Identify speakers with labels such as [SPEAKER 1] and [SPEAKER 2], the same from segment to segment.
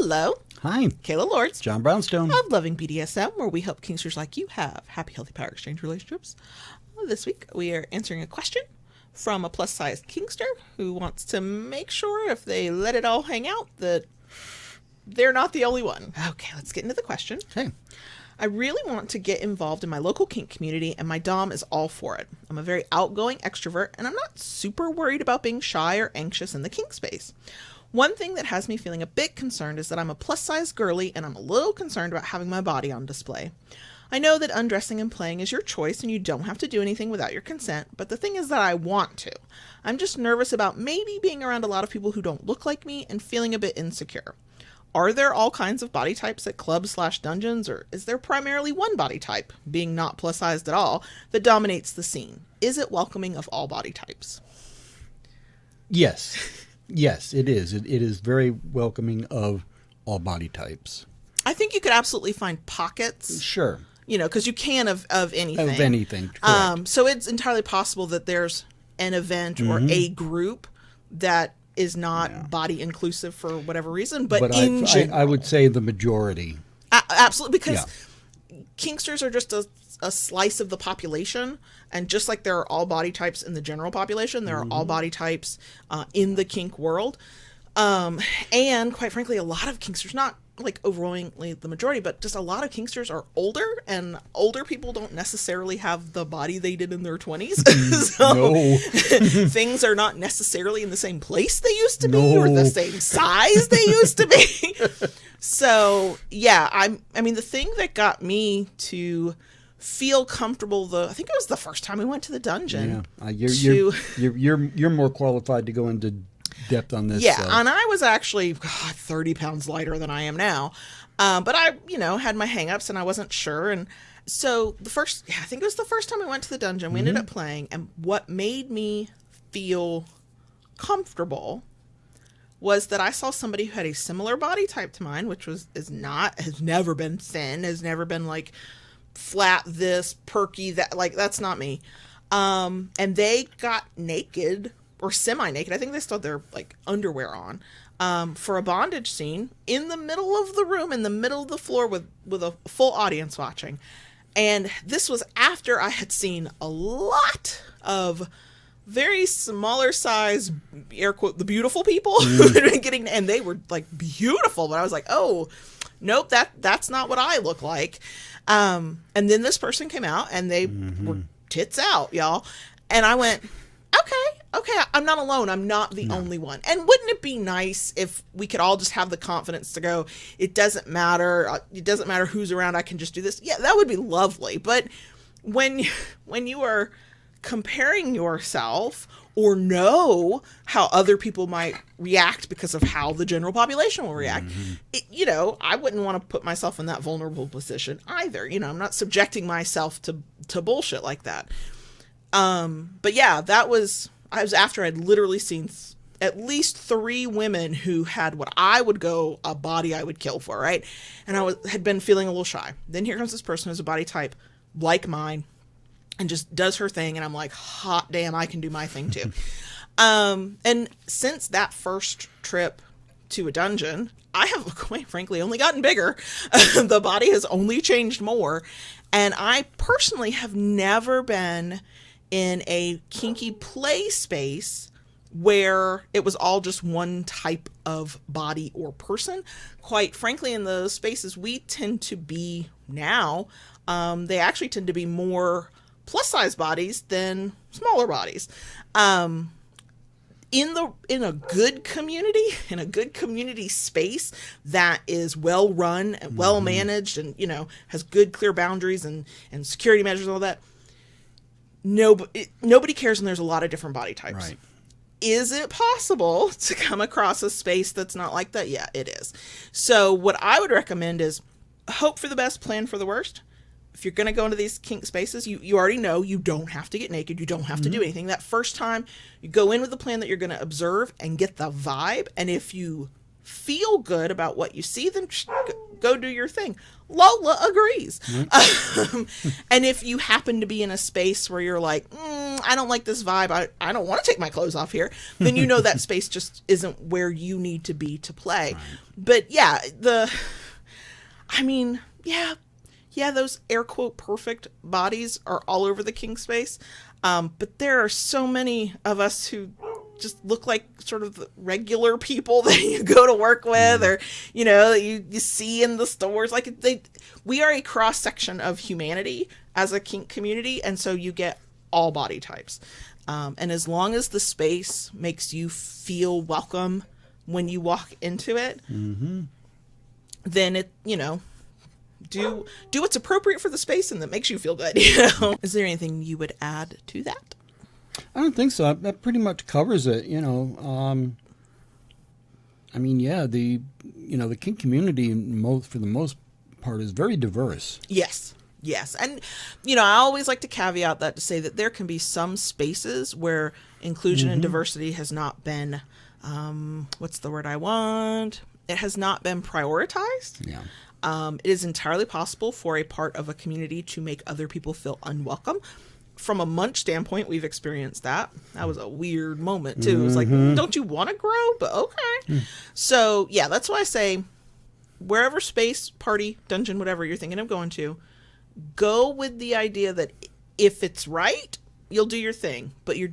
[SPEAKER 1] Hello.
[SPEAKER 2] Hi.
[SPEAKER 1] Kayla Lords.
[SPEAKER 2] John Brownstone.
[SPEAKER 1] Of Loving BDSM, where we help kinksters like you have happy, healthy power exchange relationships. This week, we are answering a question from a plus-size kinkster who wants to make sure if they let it all hang out that they're not the only one. Okay, let's get into the question.
[SPEAKER 2] Okay.
[SPEAKER 1] I really want to get involved in my local kink community, and my dom is all for it. I'm a very outgoing extrovert, and I'm not super worried about being shy or anxious in the kink space. One thing that has me feeling a bit concerned is that I'm a plus-size girlie, and I'm a little concerned about having my body on display. I know that undressing and playing is your choice, and you don't have to do anything without your consent, but the thing is that I want to. I'm just nervous about maybe being around a lot of people who don't look like me and feeling a bit insecure. Are there all kinds of body types at clubs/dungeons, or is there primarily one body type, being not plus-sized at all, that dominates the scene? Is it welcoming of all body types?
[SPEAKER 2] Yes. Yes, it is. It is very welcoming of all body types.
[SPEAKER 1] I think you could absolutely find pockets.
[SPEAKER 2] Sure.
[SPEAKER 1] You know, because you can of anything.
[SPEAKER 2] Of anything, correct.
[SPEAKER 1] So it's entirely possible that there's an event or a group that is not body inclusive for whatever reason, but in general,
[SPEAKER 2] I would say the majority.
[SPEAKER 1] Absolutely, because kinksters are just a slice of the population, and just like there are all body types in the general population, there are all body types in the kink world. And quite frankly, a lot of kinksters, not like overwhelmingly the majority, but just a lot of kinksters are older, and older people don't necessarily have the body they did in their 20s. So things are not necessarily in the same place they used to be or the same size they used to be. So yeah, I mean, the thing that got me to feel comfortable, I think it was the first time we went to the dungeon.
[SPEAKER 2] Yeah, you're more qualified to go into depth on this.
[SPEAKER 1] Yeah, and I was actually 30 pounds lighter than I am now. But I, had my hang-ups and I wasn't sure. And so I think it was the first time we went to the dungeon, we ended up playing. And what made me feel comfortable was that I saw somebody who had a similar body type to mine, which has never been thin, has never been like flat, this, perky, that, like, that's not me. And they got naked, or semi-naked. I think they still had their like underwear on, for a bondage scene in the middle of the room, in the middle of the floor with a full audience watching. And this was after I had seen a lot of very smaller size, air quote, the beautiful people who had been getting, and they were like beautiful, but I was like, oh, nope, that's not what I look like. And then this person came out and they were tits out, y'all. And I went, okay, I'm not alone. I'm not the only one. And wouldn't it be nice if we could all just have the confidence to go, it doesn't matter. It doesn't matter who's around. I can just do this. Yeah, that would be lovely. But when you are comparing yourself or know how other people might react because of how the general population will react, I wouldn't want to put myself in that vulnerable position either. I'm not subjecting myself to bullshit like that. But yeah, I was after I'd literally seen at least 3 women who had what I would go a body I would kill for, right? And had been feeling a little shy. Then here comes this person who's a body type like mine and just does her thing. And I'm like, hot damn, I can do my thing too. And since that first trip to a dungeon, I have, quite frankly, only gotten bigger. The body has only changed more. And I personally have never been in a kinky play space where it was all just one type of body or person. Quite frankly, in the spaces we tend to be now, they actually tend to be more plus-size bodies than smaller bodies. In a good community space that is well run and well managed and has good clear boundaries and security measures and all that, nobody cares when there's a lot of different body types.
[SPEAKER 2] Right.
[SPEAKER 1] Is it possible to come across a space that's not like that? Yeah, it is. So what I would recommend is hope for the best, plan for the worst. If you're going to go into these kink spaces, you already know you don't have to get naked. You don't have to do anything. That first time, you go in with the plan that you're going to observe and get the vibe. And if you feel good about what you see, then go do your thing. Lola agrees. And if you happen to be in a space where you're like, I don't like this vibe, I don't want to take my clothes off here, then you know that space just isn't where you need to be to play. Right. But yeah, those air quote perfect bodies are all over the kink space. But there are so many of us who just look like sort of the regular people that you go to work with, or, you know, you see in the stores. Like, we are a cross section of humanity as a kink community. And so you get all body types. And as long as the space makes you feel welcome when you walk into it, then it, you know, do what's appropriate for the space and that makes you feel good. You know? Is there anything you would add to that?
[SPEAKER 2] I don't think so. That pretty much covers it. You know, I mean, yeah, the kink community for the most part is very diverse. Yes.
[SPEAKER 1] And, you know, I always like to caveat that to say that there can be some spaces where inclusion and diversity has not been, what's the word I want? It has not been prioritized.
[SPEAKER 2] Yeah.
[SPEAKER 1] It is entirely possible for a part of a community to make other people feel unwelcome. From a munch standpoint, we've experienced that. That was a weird moment, too. It was like, don't you want to grow? But okay. So, yeah, that's why I say wherever space, party, dungeon, whatever you're thinking of going to, go with the idea that if it's right, you'll do your thing. But you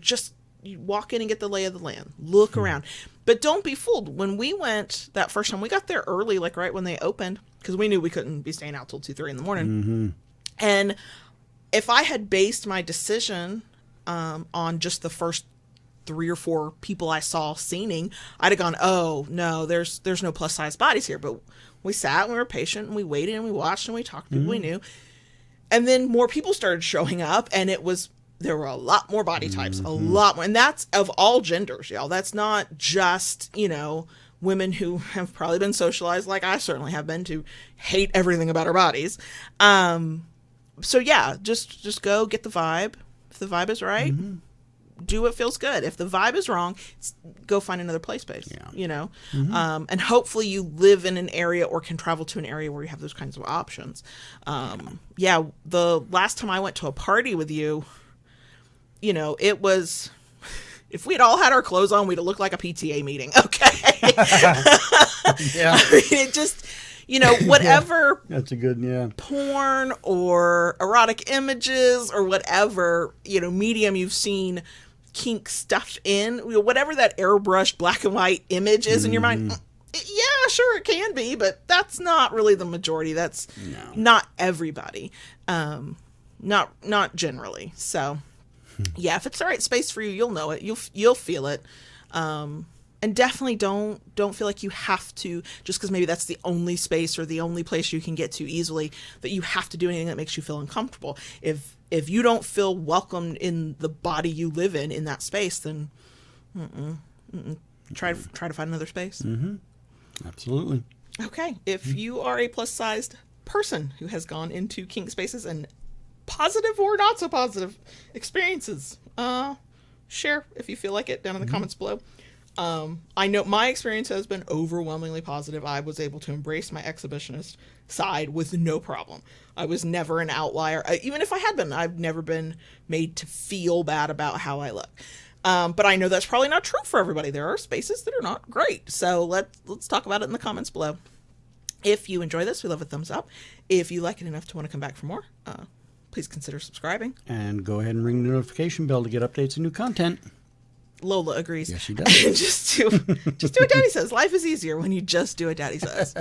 [SPEAKER 1] walk in and get the lay of the land. Look around. But don't be fooled. When we went that first time, we got there early, like right when they opened, because we knew we couldn't be staying out till 2, 3 in the morning. And if I had based my decision on just the first 3 or 4 people I saw scening, I'd have gone, oh, no, there's no plus size bodies here. But we sat and we were patient and we waited and we watched and we talked to people we knew. And then more people started showing up, and there were a lot more body types, a lot more. And that's of all genders, y'all. That's not just, you know, women who have probably been socialized like I certainly have been to hate everything about our bodies. So yeah, just go get the vibe. If the vibe is right, do what feels good. If the vibe is wrong, go find another play space. Yeah. You know, and hopefully you live in an area or can travel to an area where you have those kinds of options. Yeah, the last time I went to a party with you, you know, it was, if we'd all had our clothes on, we'd have looked like a PTA meeting. Okay.
[SPEAKER 2] Yeah.
[SPEAKER 1] I mean, it just, you know, whatever
[SPEAKER 2] that's a good,
[SPEAKER 1] porn or erotic images or whatever, you know, medium you've seen kink stuff in, you know, whatever that airbrushed black and white image is in your mind, yeah, sure, it can be, but that's not really the majority. That's not everybody. Not generally. So yeah, if it's the right space for you, you'll know it. You'll feel it. And definitely don't feel like you have to, just because maybe that's the only space or the only place you can get to easily, that you have to do anything that makes you feel uncomfortable. If you don't feel welcomed in the body you live in that space, then try to find another space.
[SPEAKER 2] Absolutely.
[SPEAKER 1] Okay. If you are a plus-sized person who has gone into kink spaces and positive or not so positive experiences, share if you feel like it down in the comments below. I know my experience has been overwhelmingly positive. I was able to embrace my exhibitionist side with no problem. I was never an outlier. Even if I had been, I've never been made to feel bad about how I look. But I know that's probably not true for everybody. There are spaces that are not great. So let's talk about it in the comments below. If you enjoy this, we love a thumbs up. If you like it enough to want to come back for more, please consider subscribing.
[SPEAKER 2] And go ahead and ring the notification bell to get updates and new content.
[SPEAKER 1] Lola agrees.
[SPEAKER 2] Yes, she does.
[SPEAKER 1] just do what Daddy says. Life is easier when you just do what Daddy says.